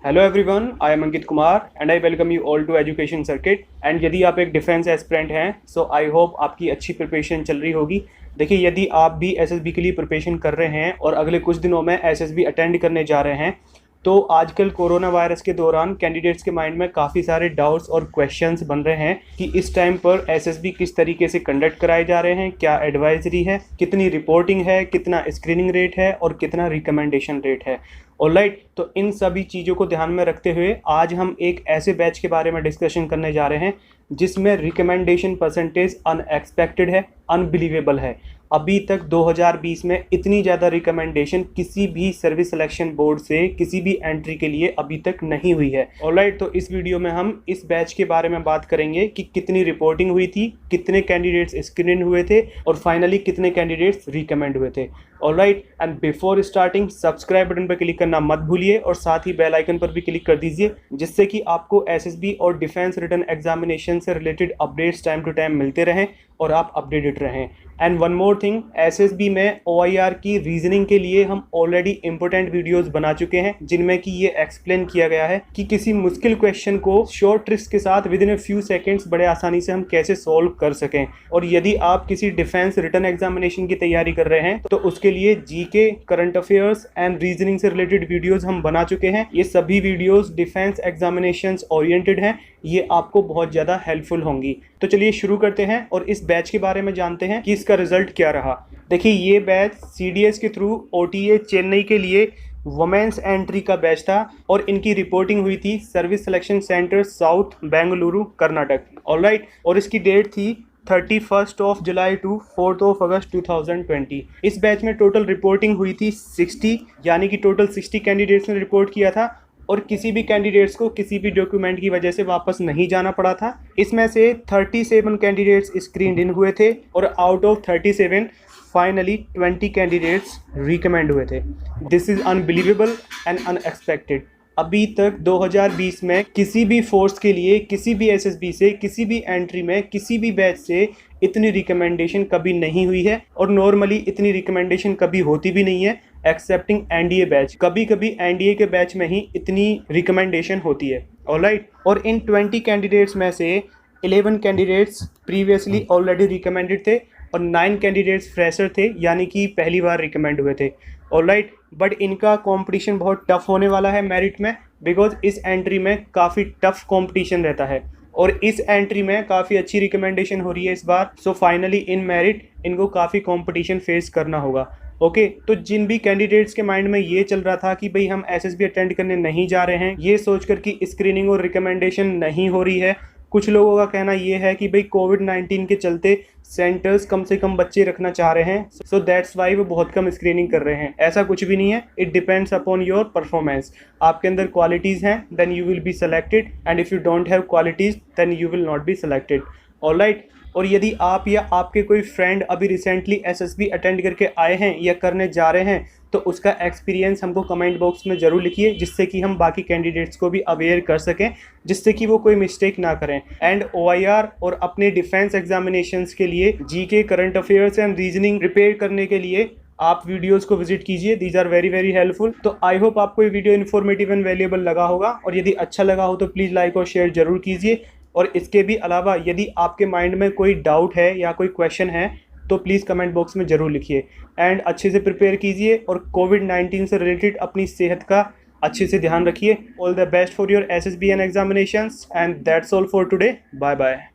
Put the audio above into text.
Hello everyone, I am Ankit Kumar and I welcome you all to education circuit. And यदि आप एक defence aspirant हैं सो I hope आपकी अच्छी प्रिपरेशन चल रही होगी। देखिए, यदि आप भी एसएसबी के लिए प्रिपरेशन कर रहे हैं और अगले कुछ दिनों में एसएसबी अटेंड करने जा रहे हैं तो आजकल कोरोना वायरस के दौरान कैंडिडेट्स के माइंड में काफ़ी सारे डाउट्स और क्वेश्चंस बन रहे हैं कि इस टाइम पर एसएसबी किस तरीके से कंडक्ट कराए जा रहे हैं, क्या एडवाइजरी है, कितनी रिपोर्टिंग है, कितना स्क्रीनिंग रेट है और कितना रिकमेंडेशन रेट है। ऑलराइट, तो इन सभी चीज़ों को ध्यान में रखते हुए आज हम एक ऐसे बैच के बारे में डिस्कशन करने जा रहे हैं जिसमें रिकमेंडेशन परसेंटेज अनएक्सपेक्टेड है, अनबिलीवेबल है। अभी तक 2020 में इतनी ज़्यादा रिकमेंडेशन किसी भी सर्विस सिलेक्शन बोर्ड से किसी भी एंट्री के लिए अभी तक नहीं हुई है। ऑलराइट, तो इस वीडियो में हम इस बैच के बारे में बात करेंगे कि कितनी रिपोर्टिंग हुई थी, कितने कैंडिडेट्स स्क्रीन हुए थे और फाइनली कितने कैंडिडेट्स रिकमेंड हुए थे। Alright, and before starting subscribe button पर क्लिक करना मत भूलिए और साथ ही बेल आइकन पर भी क्लिक कर दीजिए जिससे कि आपको एसएसबी और डिफेंस रिटन एग्जामिनेशन से related updates time to time मिलते रहें और आप अपडेटेड रहें। And one more thing, SSB में ओआईआर की रीजनिंग के लिए हम ऑलरेडी इंपॉर्टेंट वीडियोस बना चुके हैं जिनमें कि ये एक्सप्लेन किया गया है कि किसी मुश्किल क्वेश्चन को शॉर्ट ट्रिक्स के साथ with in a few seconds बड़े आसानी से हम कैसे सॉल्व कर सकें। और यदि आप किसी डिफेंस रिटन एग्जामिनेशन की तैयारी कर रहे हैं तो उसके लिए GK, current affairs and reasoning से रिलेटेड वीडियोज हम बना चुके हैं। ये सभी वीडियोज डिफेंस एग्जामिनेशन ओरिएंटेड हैं, ये आपको बहुत ज़्यादा हेल्पफुल होंगी। तो चलिए शुरू करते हैं और इस बैच के बारे में जानते हैं कि इसका रिजल्ट क्या रहा। देखिए, ये बैच सीडीएस के थ्रू ओटीए चेन्नई के लिए वुमेन्स एंट्री का बैच था और इनकी रिपोर्टिंग हुई थी service selection centre south Bengaluru Karnataka. Alright, और इसकी डेट थी 31 of July to 4 of August 2020। इस बैच में टोटल रिपोर्टिंग हुई थी 60, यानी कि टोटल 60 कैंडिडेट्स ने रिपोर्ट किया था और किसी भी कैंडिडेट्स को किसी भी डॉक्यूमेंट की वजह से वापस नहीं जाना पड़ा था। इसमें से 37 कैंडिडेट्स स्क्रीन्ड इन हुए थे और out of 37 finally 20 candidates recommend हुए थे। This is unbelievable and unexpected. अभी तक 2020 में किसी भी फोर्स के लिए, किसी भी एसएसबी से, किसी भी एंट्री में, किसी भी बैच से इतनी रिकमेंडेशन कभी नहीं हुई है और नॉर्मली इतनी रिकमेंडेशन कभी होती भी नहीं है एक्सेप्टिंग एनडीए बैच। कभी कभी एनडीए के बैच में ही इतनी रिकमेंडेशन होती है। ऑलराइट, और इन 20 कैंडिडेट्स में से 11 कैंडिडेट्स प्रीवियसली ऑलरेडी रिकमेंडेड थे और 9 कैंडिडेट्स फ्रेशर थे, यानी कि पहली बार रिकमेंड हुए थे। ऑलराइट, बट इनका कंपटीशन बहुत टफ होने वाला है मेरिट में, बिकॉज इस एंट्री में काफ़ी टफ कंपटीशन रहता है और इस एंट्री में काफ़ी अच्छी रिकमेंडेशन हो रही है इस बार। सो फाइनली इन मेरिट इनको काफ़ी कंपटीशन फेस करना होगा। ओके, तो जिन भी कैंडिडेट्स के माइंड में ये चल रहा था कि भाई हम एसएसबी अटेंड करने नहीं जा रहे हैं, ये सोचकर कि स्क्रीनिंग और रिकमेंडेशन नहीं हो रही है, कुछ लोगों का कहना ये है कि भाई कोविड-19 के चलते सेंटर्स कम से कम बच्चे रखना चाह रहे हैं, सो दैट्स वाई वो बहुत कम स्क्रीनिंग कर रहे हैं। ऐसा कुछ भी नहीं है, it depends upon your performance. आपके अंदर क्वालिटीज़ हैं then you will be selected and if you don't have qualities then you will not be selected. Alright, और यदि आप या आपके कोई फ्रेंड अभी रिसेंटली एसएसबी अटेंड करके आए हैं या करने जा रहे हैं तो उसका एक्सपीरियंस हमको कमेंट बॉक्स में ज़रूर लिखिए जिससे कि हम बाकी कैंडिडेट्स को भी अवेयर कर सकें, जिससे कि वो कोई मिस्टेक ना करें। एंड ओआईआर और अपने डिफेंस एग्जामिनेशंस के लिए GK, current affairs and reasoning prepare करने के लिए आप वीडियोस को विजिट कीजिए, these are very very helpful. तो आई होप आपको ये वीडियो इन्फॉर्मेटिव एंड वैल्यूएबल लगा होगा और यदि अच्छा लगा हो तो प्लीज़ लाइक और शेयर जरूर कीजिए। और इसके भी अलावा यदि आपके माइंड में कोई डाउट है या कोई क्वेश्चन है तो प्लीज़ कमेंट बॉक्स में ज़रूर लिखिए। एंड अच्छे से प्रिपेयर कीजिए और कोविड-19 से रिलेटेड अपनी सेहत का अच्छे से ध्यान रखिए। All the best for your SSB and examinations and that's all for today. Bye bye.